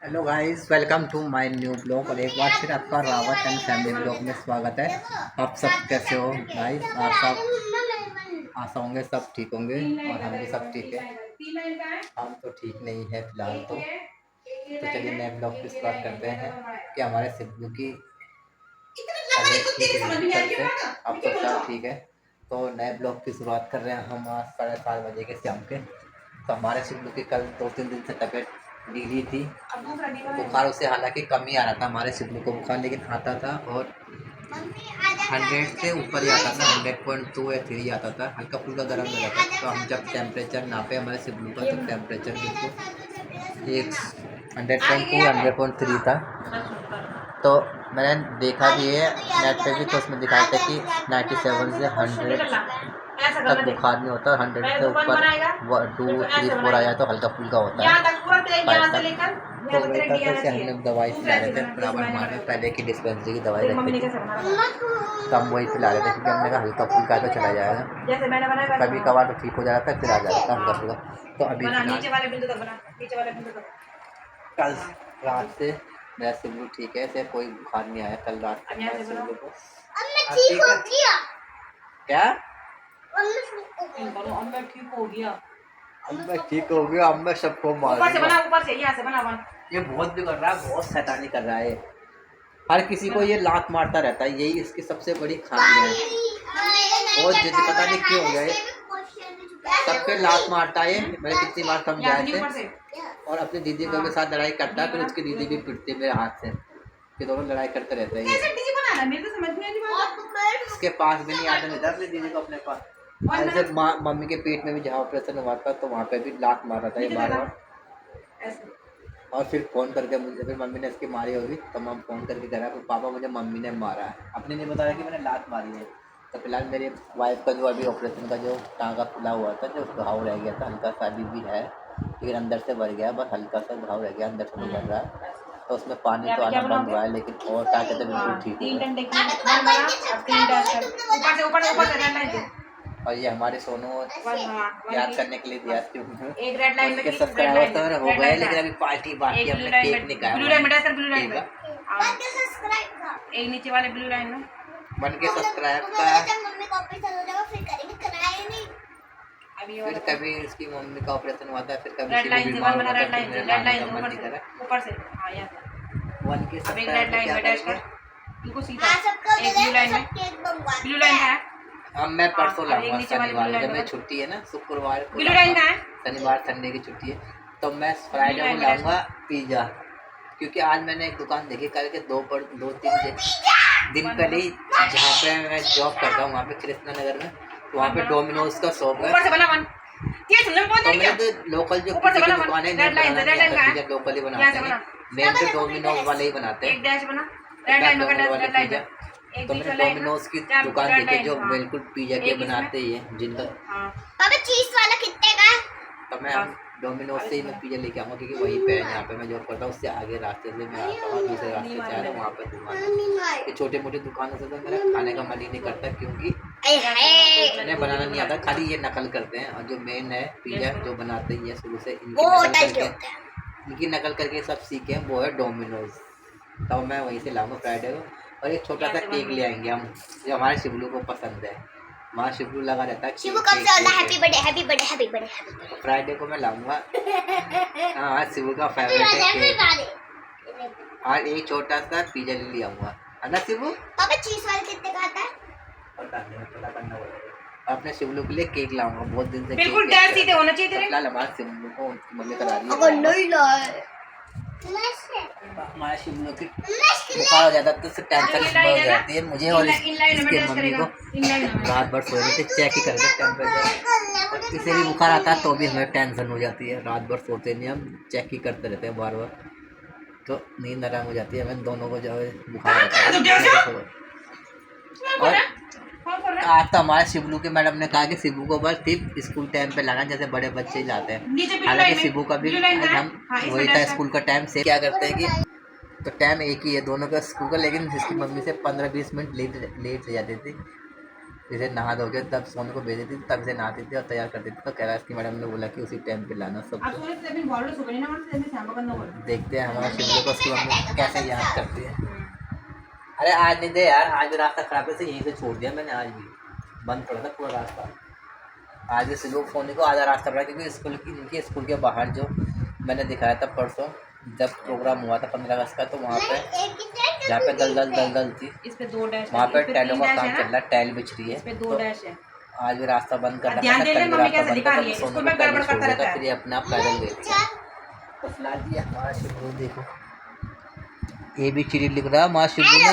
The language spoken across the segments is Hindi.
Hello guys, welcome to my new blog. और एक बार फिर आपका रावत एंड फैमिली ब्लॉग में स्वागत है। आप सब कैसे हो गाइस? आप सब आशा होंगे सब ठीक होंगे और हम भी सब ठीक है। हम तो ठीक नहीं है फिलहाल तो चलिए नए ब्लॉग की शुरुआत करते हैं कि हमारे सिद्धू की तबीयत ठीक नहीं है कल से। अब तो फिलहाल ठीक है। तो नए ब्लॉग की शुरुआत कर रहे हैं हम आज 7:30 बजे के शाम के। तो हमारे सिद्धू की कल 2-3 दिन से तबीयत ढीली थी। बुखार उसे हालांकि कम ही आ रहा था हमारे सिद्धू को बुखार, लेकिन आता था और 100 से ऊपर ही आता था। 100.2 या 3 आता था। हल्का फुल्का गर्म हो जाता था। तो हम जब टेम्परेचर नापे हमारे सिद्धू का तो टेम्परेचर बिल्कुल एक 100.2 100.3 था। तो मैंने देखा भी है नेट पे भी, तो उसमें दिखाया था कि 97 से 100 तक बुखार नहीं होता। 100 से ऊपर 2, 3, 4 आ जाए तो हल्का फुल्का होता है 5 तक। तो वही था, तो उसे हम लोग दवाई पिला रहे थे बराबर। हमारे पहले की डिस्पेंसरी की दवाई रखी थी तो हम वही पिला रहे थे, क्योंकि हमने कहा हल्का फुल्का तो चला जाएगा। कभी कभार तो ठीक हो जाता था, फिर आ जाता था हल्का फुल्का। तो अभी कल रात से मेरा सिल्लू ठीक है, इसे कोई बुखार नहीं आया कल रात से मेरे सिल्लू को। क्या अब मैं ठीक हो गया? अब मैं सबको मार दूंगा। ये बहुत भी कर रहा है, बहुत शैतानी कर रहा है। हर किसी को ये लात मारता रहता है, यही इसकी सबसे बड़ी खामी है। बहुत जिद, पता नहीं क्यों हो गया ये। सब पे लात मारता है। मैंने कितनी बार समझाया थे। और अपनी दीदी के साथ लड़ाई करता है, फिर उसकी दीदी भी पिटती है मेरे हाथ से। कि दोनों लड़ाई करते रहते हैं। इसके पास भी नहीं आने देता अपनी दीदी को अपने पास। जब मम्मी के पेट में भी जहाँ ऑपरेशन हुआ था तो वहाँ पे भी लात मारा था ये बार बार। और फिर फ़ोन करके मुझे, फिर मम्मी ने इसकी मारी होगी तो मैं फ़ोन करके कह रहा है पापा मुझे मम्मी ने मारा है। अपने नहीं बता रहा कि मैंने लात मारी है। तो फिलहाल मेरी वाइफ का जो अभी ऑपरेशन का जो टाँगा खुला हुआ था, जो घाव रह गया था, हल्का सा अभी भी है लेकिन अंदर से भर गया, बस हल्का सा घाव रह गया, अंदर से तो भर रहा है। तो उसमें पानी तो आना बंद हुआ है, लेकिन और टाँगे तो बिल्कुल ठीक है। और ये हमारे सोनू याद करने के लिए दिया एक रेड लाइन में सब्सक्राइबर हो गए, लेकिन अभी पार्टी बाकी है, हमने केक नहीं खाया। ब्लू लाइन में सर, ब्लू लाइन में एक नीचे वाले ब्लू लाइन में बन के सब्सक्राइब का। फिर कभी इसकी मम्मी का ऑपरेशन हुआ था, फिर कभी रेड लाइन से वन, रेड लाइन ऊपर से हां यहां वन के सब्सक्राइब में डैश कर बिल्कुल सीधा। एक ब्लू लाइन में, ब्लू लाइन है। अब मैं परसों लाऊंगा शनिवार, जब मेरी छुट्टी है ना, शुक्रवार को शनिवार संडे की छुट्टी है, तो मैं फ्राइडे को लाऊंगा पिज़्ज़ा। क्योंकि आज मैंने एक दुकान देखी कल के 2-3 दिन पहले ही, जहाँ पे मैं जॉब करता हूँ वहाँ पे कृष्णा नगर में, तो वहाँ पे डोमिनोज का शॉप है। तो मैं तो लोकल जो पिज़्ज़ा की दुकान है पिज़्ज़ा लोकल ही बनाते हैं, मेन तो डोमिनोज वाले ही बनाते हैं। तो मैंने डोमिनोज की दुकान देखी जो बिल्कुल पिज़्ज़ा के बनाते ही है, जिनका पापा चीज वाला कितने का है। तो मैं डोमिनोज से ही मैं पिज़्ज़ा लेके आऊँगा, क्योंकि वहीं पे है जहाँ पे मैं जॉब करता हूँ, उससे आगे रास्ते से मैं आता हूँ, दूसरे रास्ते से आ रहा हूँ, वहाँ पे दुकान है। ये छोटे मोटे दुकानों से तो मेरा खाने का मन ही नहीं करता, क्योंकि इन्हें बनाना नहीं आता, खाली ये नकल करते हैं। और जो मेन है पिज़्ज़ा जो बनाते ही है शुरू से, इनकी नकल करके सब सीखे हैं, वो है डोमिनोज। तो मैं वहीं से लाऊंगा फ्राइडे को। और एक छोटा सा केक ले आएंगे हम, जो हमारे शिवलू को पसंद है। वहाँ शिवलू लगा रहता है, शिवू कब से होता है happy birthday happy birthday happy birthday. Friday को मैं लाऊंगा। हाँ, शिवू का फेवरेट है केक। और एक छोटा सा पिज़्ज़ा ले आऊँगा, है ना शिवू? पापा चीज वाला कितने का आता है? पता नहीं, पता करना पड़ेगा। अपने शिवलू के लिए केक लाऊंगा, बहुत दिन से बिल्कुल डर सीधे होना चाहिए तेरे। फिलहाल हमारे शिवलू को मम्मी करा रही है। अगर नहीं लाए हमारे शिवलू की बुखार हो जाता तो उससे टेंशन हो जाती है मुझे और इसके मम्मी को। रात भर सोए थे, चेक ही करते टेम्परेचर। किसी भी बुखार आता है तो भी हमें टेंशन हो जाती है, रात भर सोते नहीं, हम चेक ही करते रहते हैं बार बार, तो नींद आराम हो जाती है हमें दोनों को जो बुखार होता है। और आज तो हमारे शिवलू के मैडम ने कहा कि शिवू को बस सिर्फ स्कूल टाइम पे लाना, जैसे बड़े बच्चे ही लाते हैं। हालांकि शिवू का भी हम वही था स्कूल का टाइम से। क्या करते हैं कि तो टाइम एक ही है दोनों का स्कूल का, लेकिन इसकी मम्मी से 15-20 मिनट लेट ले जाती थी। इसे नहा धो के तब सोनू को भेज देती थी, तब इसे नहाती थी और तैयार करती थी। तो कह रहा है इसकी मैडम ने बोला कि उसी टाइम पे लाना सब। देखते हैं हमारा शिवलो को उसकी मम्मी कैसे याद करती है। अरे आज नहीं दे यार, आज भी रास्ता खराब है, यहीं से छोड़ दिया मैंने। आज भी बंद पड़ा था पूरा रास्ता। आज भी सिर्फ फोन को आधा रास्ता पड़ा, क्योंकि स्कूल की इनके स्कूल के बाहर जो मैंने दिखाया था परसों जब प्रोग्राम हुआ था 15 अगस्त का, तो वहाँ पे जहाँ पे दलदल थी, इस पे 2 डैश, वहाँ पे टाइलों का काम चल रहा है, टाइल बिछ रही है। इस पे 2 डैश है। आज भी रास्ता बंद करना ध्यान पड़ा, दे ले कल भी मम्मी रास्ता कैसे बंद दिखा करना, रही है, सोनू इसको को मैं पहले गड़बड़ छोड़ करता देगा, रहता फिर है। ये अपने आप पैदल गए थे। तो फिलहाल ये हमारा शिवरू देखो, ए बी सी डी लिख रहा है हमारा शिवरू ने।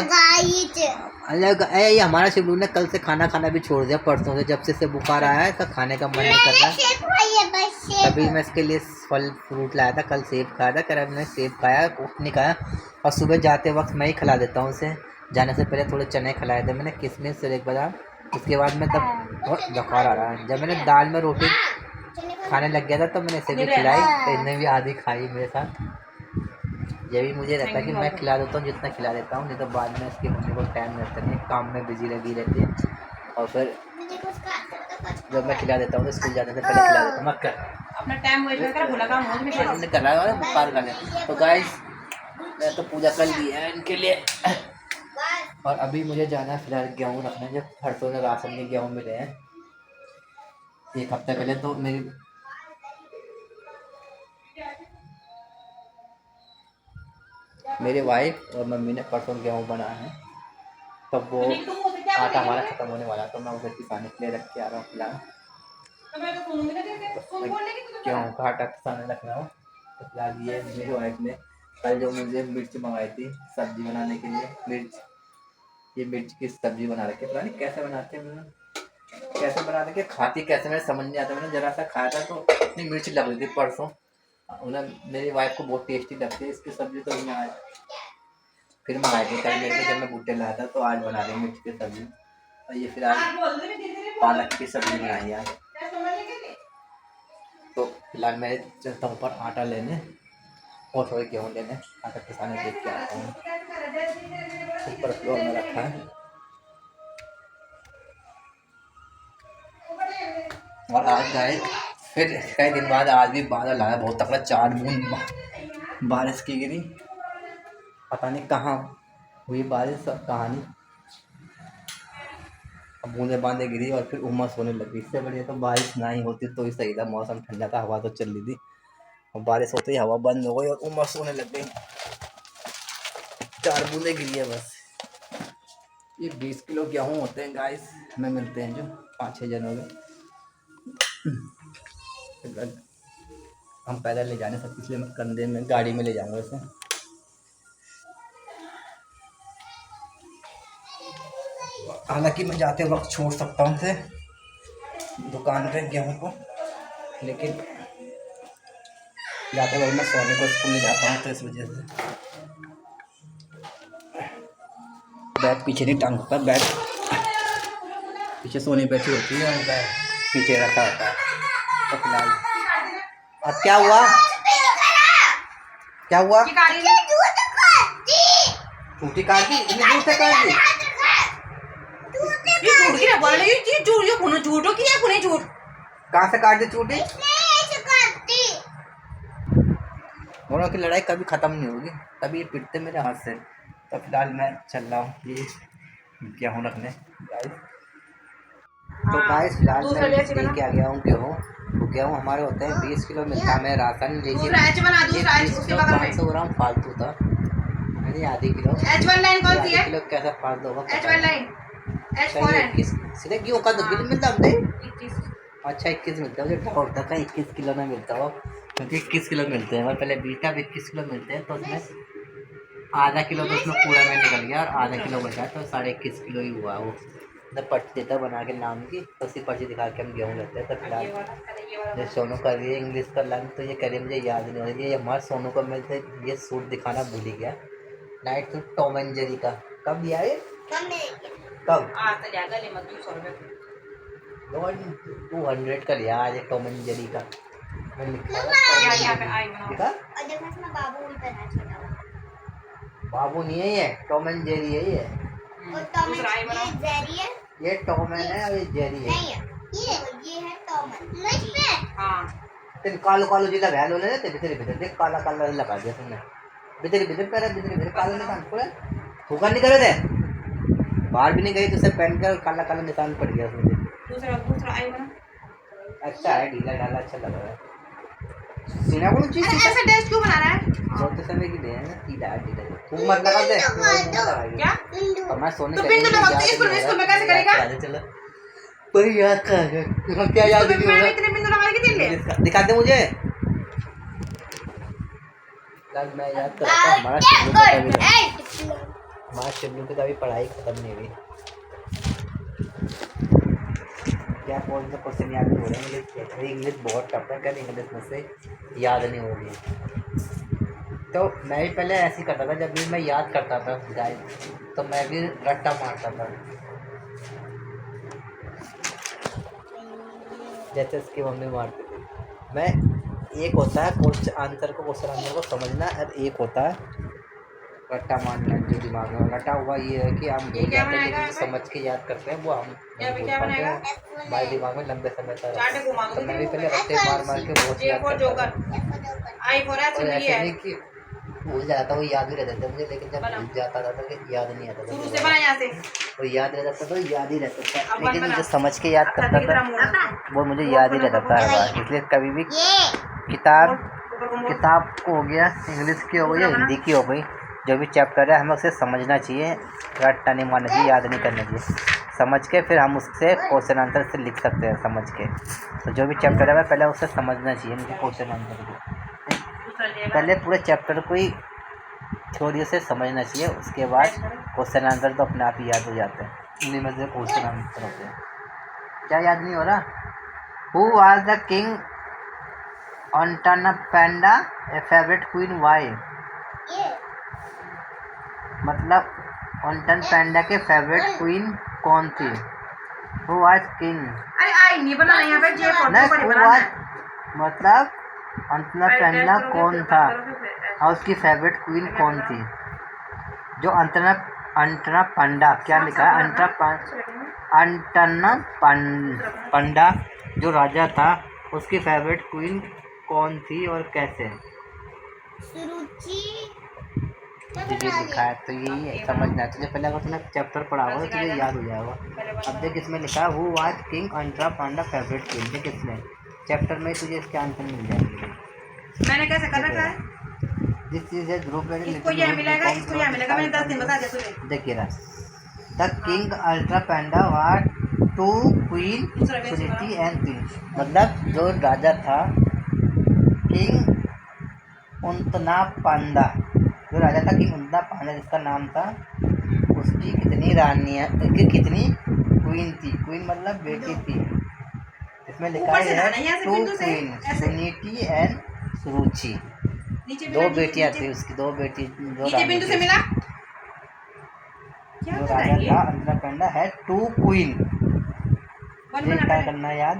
अलग ये हमारा शिवरू ने कल से खाना खाना भी छोड़ दिया, परसों से जब से बुखार आया है तो खाने का मन नहीं कर रहा। तभी मैं इसके लिए फल फ्रूट लाया था, कल सेब खाया था, कल मैंने सेब खाया, कुछ नहीं खाया। और सुबह जाते वक्त मैं ही खिला देता हूँ उसे, जाने से पहले थोड़े चने खिलाए थे मैंने, किशमिश और एक बादाम। उसके बाद में तब बहुत बुखार आ रहा है, जब मैंने दाल में रोटी खाने लग गया था तब मैंने इसे भी खिलाई, तो इसने भी आधी खाई मेरे साथ। ये भी मुझे रहता है कि मैं खिला देता हूँ जितना खिला देता हूँ, नहीं तो बाद में इसकी मम्मी को टाइम रहता नहीं, काम में बिजी लगी रहती है। और फिर जब मैं खिला देता हूँ तो स्कूल जाने से पहले खिला देता हूँ। मत कर अपना टाइम वेस्ट कर, भूला काम हो हमने करा है बुखार का नहीं। तो गाइस मैं तो पूजा कर ली है इनके लिए, और अभी मुझे जाना है फिलहाल गेहूँ रखने, जब परसों ने राशन में गेहूँ मिले हैं 1 हफ्ते पहले। तो मेरी वाइफ और मम्मी ने परसों गेहूँ बनाया है, तब वो आटा हमारा ख़त्म होने वाला, तो मैं उसे पिसाने के लिए रख के आ रहा हूँ फिलहाल। गेहूँ का आटा पिसाने रख रहा हूँ। तो फिलहाल ये मेरी वाइफ ने कल जो मुझे मिर्च मंगाई थी सब्जी बनाने के लिए, ये मिर्च की सब्जी बना रखी है, पता नहीं कैसे बनाते हैं, मैंने कैसे बना रखी, खाती कैसे मेरे समझ नहीं आता। मैंने जरा सा खाया था तो इतनी मिर्च लग रही थी परसों, उन्हें मेरी वाइफ को बहुत टेस्टी लगती है इसकी सब्जी। तो मैं आज फिर मंगाई थी कल मेरे को जब मैं भुट्टे लाया था, तो आज बना रही मिर्च की सब्जी। और ये फिलहाल पालक की सब्जी बनाई है। तो फिलहाल मैं चलता हूँ ऊपर आटा लेने और थोड़े गेहूँ लेने, आटा पिसाने देख के आता हूँ। ऊपर फ्लोर में रखा है। और आज गए फिर कई दिन बाद आज भी बादल आया बहुत तगड़ा, 4 बूंद बारिश की गिरी, पता नहीं कहाँ हुई बारिश, सब कहानी। अब बूंदे बांदे गिरी और फिर उमस होने लगी। इससे बढ़िया तो बारिश ना ही होती तो ही सही था, मौसम ठंडा था, हवा तो चल रही थी, और बारिश होते ही हवा बंद हो गई और उमस होने लग गई। 4 बूंदे गिरी है बस। ये 20 किलो गेहूँ होते हैं गाइस, हमें मिलते हैं जो 5-6 जनों में। हम पैदल ले जाने सकते, इसलिए मैं कंधे में गाड़ी में ले जाऊँगा इसे। हालांकि मैं जाते वक्त छोड़ सकता हूँ इसे दुकान पे गेहूँ को, लेकिन जाते वक्त मैं सोने को स्कूल ले जाता हूँ, तो इस वजह से बैग पीछे नहीं टांग सकता। बैग पीछे सोनी बैठी होती है और बैग पीछे रखा होता है। तो फिलहाल अब क्या हुआ, क्या हुआ, टूटी काट दी, इतनी दूर से काट दी। ये झूठ की ना बोल रही, ये झूठ, ये कुने झूठो की है, कुने झूठ कहाँ से काट दी टूटी? दोनों की लड़ाई कभी ख़त्म नहीं होगी, तभी ये पिटते मेरे हाथ से। तो फिलहाल मैं चल रहा हूँ ये गेहूँ रखने गाइस। तो गाइस फिलहाल मैं लेके आ गया हूँ गेहूँ। तो गेहूँ हमारे होते हैं 20 किलो मिलता है, मैं राशन लेके 500 ग्राम फालतू था, मैंने आधी किलो किलो कैसा फालतू होगा। सीधे गेहूँ का तो बिल मिलता है। अच्छा 21 मिलता है, मुझे डाउट था 21 किलो में मिलता हो, क्योंकि 21 किलो मिलते हैं, और पहले बीटा 21 किलो मिलते हैं। तो उसमें आधा किलो तो उसमें पूरा में निकल गया और आधा किलो बचा, तो 21.5 किलो ही हुआ वो। जब पर्ची देता बना के नाम की, तो उसी पर्ची दिखा के हम गेहूँ लेते हैं। तो फिलहाल जो सोनू कर रही है इंग्लिश का लंच, तो ये कह रही है मुझे याद नहीं हो रही है, ये हमारे सोनू को मिलते ये सूट दिखाना भूल ही गया, night suit Tom and Jerry का। कब लिया है, कब 200 का लिया आज, टॉम एंड जेरी का। बाबू नहीं है ये, टॉम एंड जेरी है ये। ये टॉमन है और ये जेरी है। ये है टॉमन। हाँ तेरे कालो कालो जी लगा लो ले ते भीतर भीतर देख काला काला लगा दिया तुमने भीतर भीतर पैर भीतर भीतर काला निशान पड़ा होगा नहीं करे थे बाहर भी नहीं गई तो सब पहन कर काला काला निशान पड़ गया उसमें दूसरा दूसरा आई बना अच्छा है ढीला ढाला अच्छा लग रहा है सीना को चीज अरे ऐसा टेस्ट क्यों बना रहा है बहुत समय की दे है ढीला ढीला तू मत लगा दे क्या तो मैं सोने तो बिंदु लगा तो इसको मैं कैसे करेगा चलो पर याद कर क्या याद नहीं हो मैंने रहा इतने बिंदु लगा के दिल ले दिखा दे मुझे लाल मैं याद कर रहा था हमारा शिवलू की तो अभी पढ़ाई खत्म नहीं हुई क्या कौन सा क्वेश्चन याद नहीं हो रहा है इंग्लिश बहुत टफ है क्या इंग्लिश में से याद नहीं हो रही तो मैं भी पहले ऐसे ही करता था जब भी मैं याद करता था गाइस तो मैं भी रट्टा मारता था जैसे उसकी मम्मी मारती थी मैं एक होता है क्वेश्चन आंसर को समझना और एक होता है रट्टा मारना जो दिमाग में रटा हुआ ये है कि हम भूल जाते हैं लेकिन जो समझ के याद करते हैं वो हम नहीं भूल पाते हैं हमारे दिमाग में लंबे समय तक रहता है। तो मैं भी पहले रट्टे मार मार के बहुत याद करता था आई फॉर और ऐसे नहीं कि भूल जाता था वो याद भी रहता था मुझे लेकिन जब भूल जाता था तो याद नहीं आता शुरू था से बना यहाँ से वो याद रहता था तो याद ही रहता था अब लेकिन बना। जो समझ के याद करता था वो मुझे याद ही रहता था इसलिए कभी भी किताब को हो गया इंग्लिश की हो गई या हिंदी की हो गई जो भी चैप्टर है हमें उसे समझना चाहिए रट्टा नहीं मारना चाहिए याद नहीं करना चाहिए समझ के फिर हम उससे क्वेश्चन आंसर से लिख सकते हैं समझ के तो जो भी चैप्टर है पहले उसे समझना चाहिए उनके क्वेश्चन आंसर को पहले पूरे चैप्टर को ही थ्योरी से समझना चाहिए उसके बाद क्वेश्चन आंसर तो अपने आप ही याद हो जाते हैं उन्हीं में से क्वेश्चन आंसर होते हैं क्या याद नहीं हो रहा who was the king Uttanpada a favourite queen why मतलब ऑन्टनपेंडा के फेवरेट क्वीन कौन थी हु वाज किंग अरे आई नहीं बनाना यहाँ पे जे फोटो पर who बनाना was है मतलब ऑन्टनपेंडा कौन था और उसकी फेवरेट क्वीन कौन थी जो अंटनापेंडा क्या लिखा है अंटनापेंडा जो राजा था उसकी फेवरेट क्वीन कौन थी और कैसे ये लिखा है तो यही समझना चाहिए पहले अगर तुमने चैप्टर पढ़ा होगा तो तुझे याद हो जाएगा अब देख इसमें लिखा है who was king Uttanpada favourite queen देख इसमें चैप्टर में तुझे इसके आंसर मिल जाएंगे मैंने कैसे कर रखा है दिस चीज है ग्रुप इसको ये मिलेगा मैंने 10 दिन बता दिया तुझे देखिए रहा the king Uttanpada was two queen Suniti and तीन मतलब जो राजा था किंग उन्तनापांडा जो राजा था किंग उन्तनापांडा जिसका नाम था उसकी कितनी रानियाँ कितनी क्वीन थी क्वीन मतलब बेटी थी इसमें लिखा है टू क्वीन सुनीति एंड सुरुचि दो बेटियां थी उसकी दो बेटी जो बिंदु से मिला जो राजा था अंतरपेंडा है टू क्वीन क्या करना याद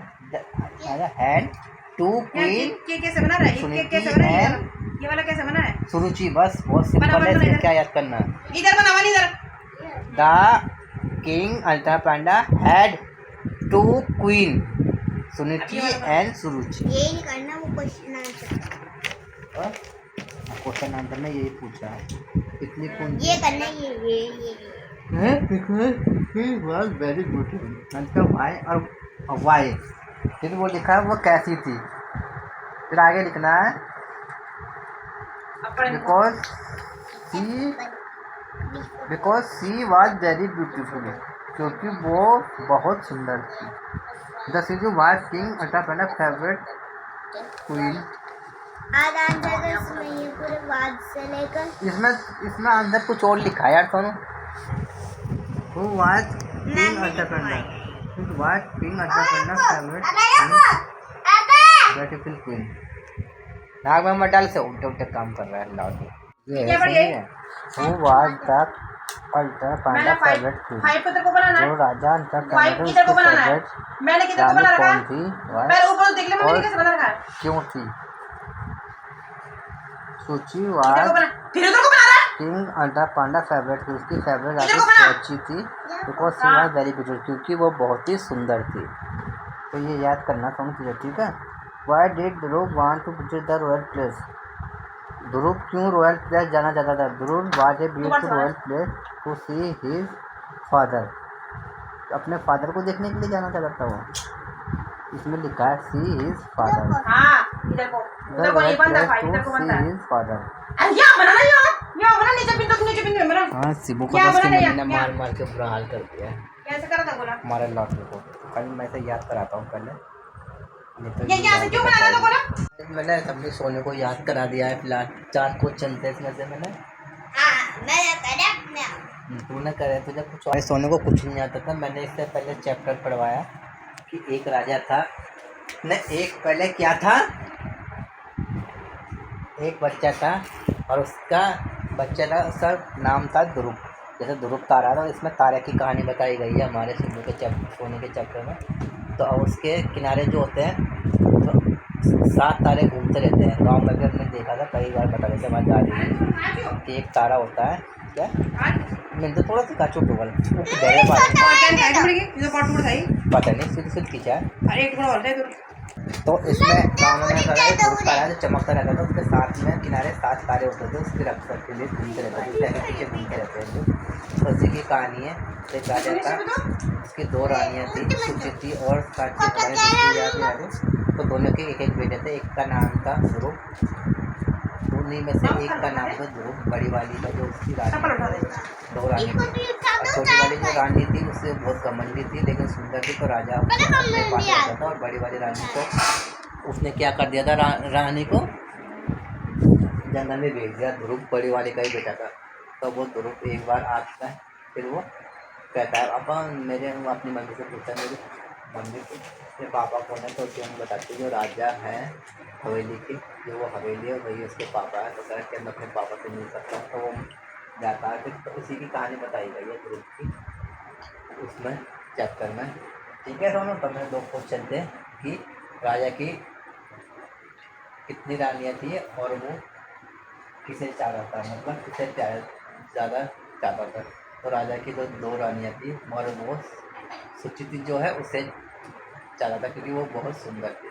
हैड टू क्वीन कैसे बना रहा है कैसे बना है ये वाला कैसे बना है सुरुचि बस बहुत सिंपल है इसमें क्या याद करना इधर बना इधर the king Uttanpada had two queen Suniti and Suruchi ये नहीं करना वो क्वेश्चन आंसर क्वेश्चन आंसर में यही पूछा है इतनी कौन ये करना ये है because he was very beautiful मतलब वाई और वाई फिर वो लिखा है वो कैसी थी फिर आगे लिखना है because she was very beautiful क्योंकि वो बहुत सुंदर थी द सीजू was king Uttanpada favourite queen आज आंसर इसमें ये पूरे वाद से लेकर इसमें अंदर कुछ और लिखा है यार दोनों who was king Uttanpada favourite beautiful queen नाक में मत डाल से उल्टे उल्टे काम कर रहा है लाउड ये है सही है who was the Uttanpada favourite queen five को तेरे को बनाना जो है राजा फाइव किधर को बनाना है मैंने किधर को बना रखा कौन थी पहले ऊपर देख ले मैंने कैसे बना रखा है क्यों थी सूची इधर वाज को बना फिर उधर को बना रहा है asking the panda favorite थी, उसकी फेवरेट आती सोची थी because she was very beautiful, क्योंकि वो बहुत ही सुंदर थी। तो ये याद करना सॉन्ग तुझे, ठीक है। Why did Dhruv want to visit the royal place, Dhruv क्यों रॉयल प्लेस जाना चाहता था? Dhruv was a beautiful royal place to see his father, अपने फादर को देखने के लिए जाना चाहता था वो। इसमें लिखा है सी हिज फादर, हाँ इधर को, उधर को नहीं बनता भाई, इधर को बनता है। His father. अरे यहाँ बना ना, यहाँ बना, नीचे बिंदु बना। हाँ, शिबू को क्या तो उसकी बना मम्मी ने क्या? मार मार के बुरा हाल कर दिया है कैसे करा था बोला? हमारे लॉटरी को। कल मैं से याद कराता हूँ पहले, नहीं तो ये यहाँ से क्यों बना था बोला? मैंने सबने सोने को याद करा दिया है। फिलहाल 4 क्वेश्चन थे इसमें से मैंने तूने करे, तुझे कुछ और सोने को कुछ नहीं आता था। मैंने इससे पहले चैप्टर पढ़वाया कि एक राजा था, न एक पहले क्या था, एक बच्चा था और उसका बच्चे का उसका नाम था ध्रुव, जैसे ध्रुव तारा था। इसमें तारे की कहानी बताई गई है हमारे सोने के चैप्टर में। तो उसके किनारे जो होते हैं तो 7 तारे घूमते रहते हैं। गांव में भी हमने देखा था, कई बार बता देते हमारी दादी कि एक तारा होता है क्या, मैंने तो थोड़ा सा काचू टूबल पता नहीं, सीधी सीधी खींचा है। तो इसमें गाँव में तारा जो चमकता रहता था, उसके साथ में किनारे 7 तारे होते थे, उसकी रक्षा के लिए घूमते रहते थे, जैसे पीछे घूमते रहते हैं जो। तो उसी की कहानी है। एक राजा था, उसकी 2 रानियाँ थी, सुचिति और साची। तो दोनों के एक बेटे थे, एक का नाम था ध्रुव, उन्हीं में से एक का नाम था ध्रुव, बड़ी वाली का जो उसकी रानी, 2 रानी थी। छोटी वाली जो रानी थी उससे बहुत घमंडी थी, लेकिन सुंदर थी, तो राजा अपने पास रहता था। और बड़ी वाली रानी को उसने क्या कर दिया था, रानी को जंगल में भेज दिया। ध्रुव बड़ी वाली का ही बेटा था। तो वो ध्रुव एक बार आता है, फिर वो कहता है अपनी मम्मी से पूछा, मेरी मम्मी के पापा कौन है? तो उसकी मम्मी बताती है जो राजा है हवेली की, जो वो हवेली है वही उसके पापा है। तो कहते हैं मैं अपने पापा से मिल सकता हूँ। तो वो जाता है, फिर तो उसी की कहानी बताई गई है ध्रुव की उसमें चैप्टर में, ठीक है। दोनों तो मेरे 2 क्वेश्चन थे कि राजा की कितनी रानियाँ थी और वो किसे चाहता था, मतलब किसे ज़्यादा चाहता था। तो राजा की जो 2 रानियाँ थी और वो सुचिति जो है उसे चाहता था, क्योंकि वो बहुत सुंदर थी,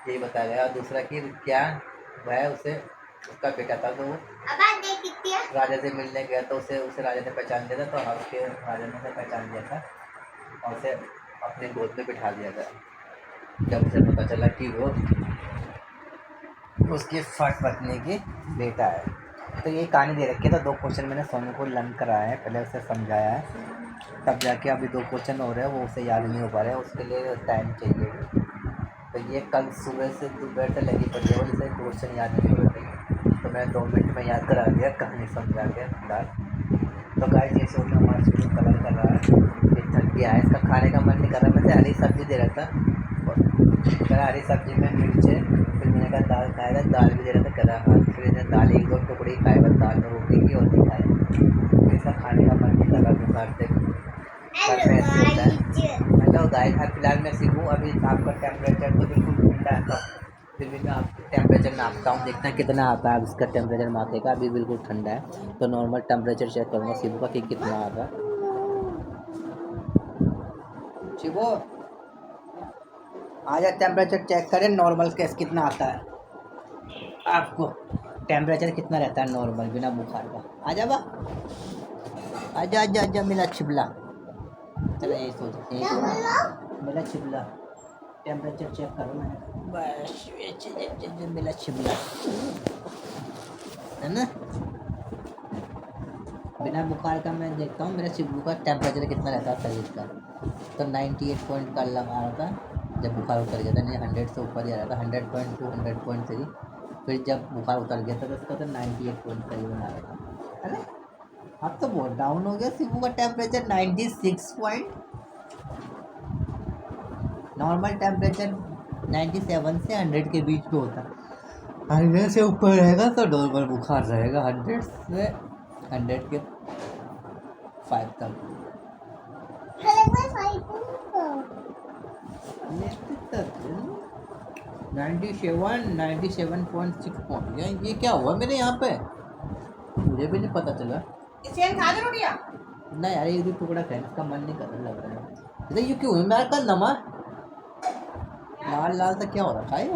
यही बताया गया। और दूसरा कि क्या वह उसे उसका बेटा था, तो वो राजा से मिलने गया, तो उसे राजा ने पहचान लिया था। तो उसके राजा ने उसे पहचान लिया था और उसे अपने गोद में बिठा दिया था, जब उसे पता चला कि वो उसकी फर्स्ट पत्नी की बेटा है। तो ये कहानी दे रखी है। तो 2 क्वेश्चन मैंने सोनू को लर्न कराया है, पहले उसे समझाया है, तब जाके अभी 2 क्वेश्चन हो रहे हैं, वो उसे याद नहीं हो पा रहे हैं, उसके लिए टाइम चाहिए। तो ये कल सुबह से दोपहर तक लगी पड़ी है, उसे क्वेश्चन याद नहीं हो रहे, तो मैं 2 मिनट में याद करा दिया, कहानी समझा के फिलहाल। तो गाइस ये सोच हमारे स्कूल कलर कर रहा है, ये थक गया है, इसका खाने का मन नहीं कर रहा। मैं हरी सब्ज़ी दे रहा था, और हरी सब्ज़ी में मिर्च है, फिर मैंने कहा दाल खाएगा, दाल भी दे रहा था, कह रहा हाँ। फिर इसने दाल 1-2 टुकड़ी खाएगा दाल में रोटी की, और नहीं खाए, इसका खाने का मन नहीं कर रहा बुखार से। हेलो गाइस, अब फिलहाल मैं सीखूँ, अभी आपका टेम्परेचर तो बिल्कुल ठंडा है, तो फिर भी मैं आपको टेम्परेचर नापता हूँ, देखते हैं कितना आता है। अब इसका टेम्परेचर मापेगा, अभी बिल्कुल ठंडा है, तो नॉर्मल टेम्परेचर चेक करूँगा शिबू का कि कितना आता है। शिबू आजा टेम्परेचर चेक करें, नॉर्मल केस कितना आता है, आपको टेम्परेचर कितना रहता है नॉर्मल बिना बुखार का। आजा बा, आजा आजा आजा मेरा छिबला, चलो यही सोच मेरा छिबला, टेम्परेचर चेक करो मैंने बस, मेरा छिबला है ना, बिना बुखार का मैं देखता हूँ मेरा शिबू का टेम्परेचर कितना रहता है शरीर का। तो 98 पॉइंट का लगा रहा था जब बुखार उतर गया था, नहीं 100 से ऊपर ही आ रहा था, 100.2 100.3। फिर जब बुखार उतर गया था तो उसका तो 98 पॉइंट करीब आ रहा था। अरे अब तो बहुत डाउन हो गया शिबू का टेम्परेचर, 96 पॉइंट। नॉर्मल टेम्परेचर 97 से 100 के बीच में होता है, 100 से ऊपर रहेगा तो नॉर्मल बुखार रहेगा, 100 से 100 के 5 तक। 97 97.6 पॉइंट, ये क्या हुआ मेरे यहाँ पे, मुझे भी नहीं पता चला। सेम खा दो रोटियां। नहीं यार एक भी टुकड़ा खाने का मन नहीं कर रहा लग रहा है। ये क्यों है मैं कर नमक लाल लाल तो क्या हो रहा है ये?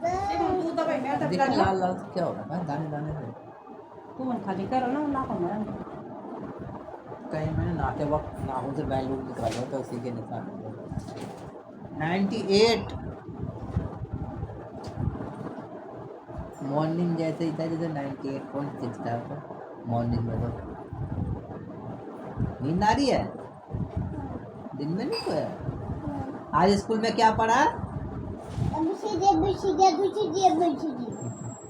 देखो तू तो भाई मैं तो देखो प्लान लाल लाल तो क्या हो रहा है दाने दाने से। तू मन खाली करो ना कमरा में। कहीं मैंने नहाते वक्त नाखून से बैलून निकाला तो उसी के निशान 98 मॉर्निंग जैसे ही था जैसे 98.6 था तो मॉर्निंग में तो नींद आ रही है दिन में नहीं सोया। आज स्कूल में क्या पढ़ा?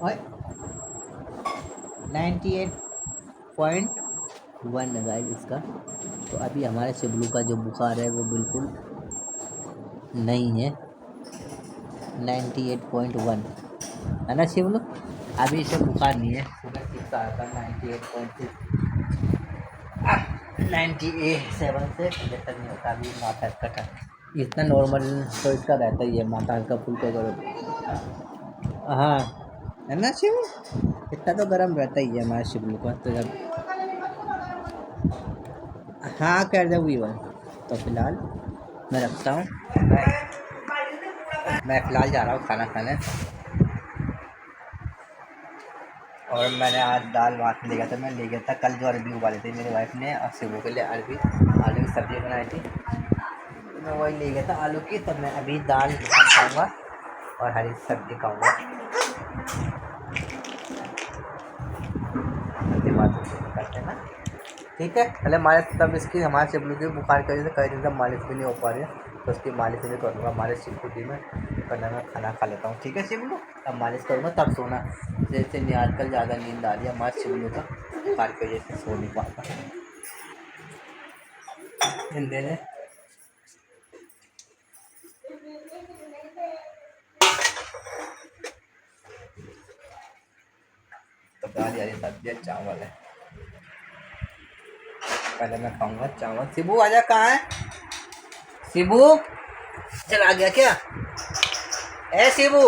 ओए 98.1 है गाइस इसका। तो अभी हमारे शिबलू का जो बुखार है वो बिल्कुल नहीं है 98.1 है ना शिबलू। अभी इसे बुखार नहीं है सुबह 6 आया था 98.6 97 से पहले तक नहीं होता। अभी माथा इसका था इतना नॉर्मल तो इसका रहता ही है माथा हल्का फुल्का करो। हाँ है ना शिव इतना तो गर्म रहता ही है हमारे शिबलू का तो जब हाँ कर दे वही तो फिलहाल मैं रखता हूँ। मैं फिलहाल जा रहा हूँ खाना खाने और मैंने आज दाल भात में ले गया था। मैं ले गया था कल जो अरबी उबाली थी मेरी वाइफ ने और शिबू के लिए अरबी आलू की सब्ज़ी बनाई थी तो मैं वही ले गया था आलू की। तो मैं अभी दाल भात खाऊँगा और हरी सब्ज़ी खाऊँगा। करते हैं ना ठीक है पहले मालिश तब इसकी हमारे शिबलू की बुखार की वजह से कई दिन तक मालिश भी नहीं हो पा रही है तो उसकी मालिश भी करूँगा मालिश शिबलू की मैं पहले मैं खाना खा लेता हूँ ठीक है शिबलू तब मालिश करूँगा तब सोना। जैसे नहीं आजकल ज़्यादा नींद आ रही है हमारे शिबलू का बुखार की वजह से सो नहीं पाता हिंदी में। तो दाल यारी सब्जी चावल है पहले मैं खाऊंगा चावल। शिबू आजा कहाँ है शिबू चला गया क्या? ए शिबू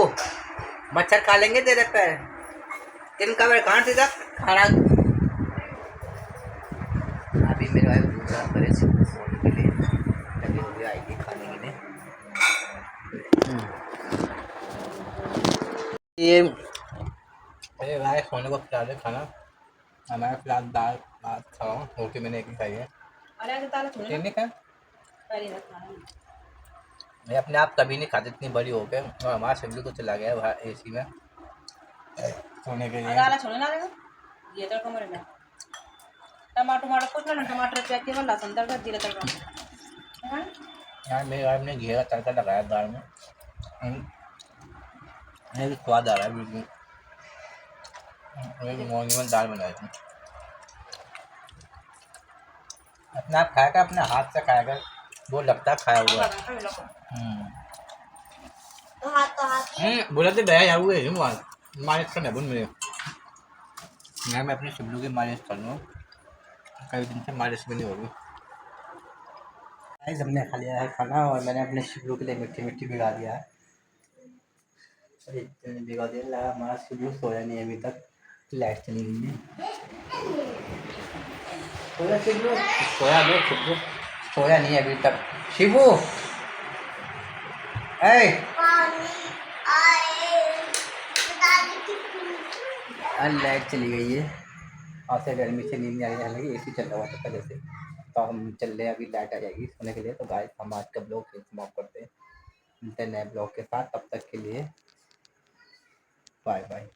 मच्छर खा लेंगे तेरे पैर तिनका पैर कहाँ सीधा खाना। अभी मेरे वाइफ दूध साफ करे शिबू सोने के लिए तभी वो भी आएगी खाने के लिए। ये मेरे भाई सोने को खिला दे खाना हमारे फिलहाल दाल भात खाओ रोटी मैंने एक ही खाई है। अरे आज ताला छोड़ तीन नहीं खाया पहले रखना है। मैं अपने आप कभी नहीं खाते इतनी बड़ी हो गए और हमारा शिवली को चला गया वहाँ एसी में सोने के लिए। ताला छोड़ना रहेगा ये तो कमरे में टमाटर कुछ ना टमाटर चेक के वाला संतर का जीरा तड़का है यार मेरे वाइफ ने घेरा तड़का लगाया दाल में मुझे स्वाद आ रहा है बिल्कुल। मॉर्निंग में दाल बनाई थी अपने आप खाएगा अपने हाथ से खाएगा वो लगता है खाया हुआ बोला तो भैया यार हुए मालिश करना बोल मेरे यार मैं अपने शिबलू की मालिश कर लूँ कई दिन से मालिश भी नहीं होगी। गाइस हमने खा लिया है खाना और मैंने अपने शिबलू के लिए मिट्टी मिट्टी भिगा दिया है भिगा दिया लगा हमारा शिबलू सोया नहीं है अभी तक लाइट चली गई है। सोया शिबलू सोया लो शिबलू सोया नहीं है अभी तक शिबू लाइट चली गई है और से गर्मी से नींद नहीं आ रही है हालांकि एसी चल रहा हुआ था पहले से तो हम चल रहे हैं अभी लाइट आ जाएगी सोने के लिए। तो गाइस हम आज का ब्लॉग समाप्त करते हैं मिलते हैं नए ब्लॉग के साथ तब तक के लिए बाय बाय।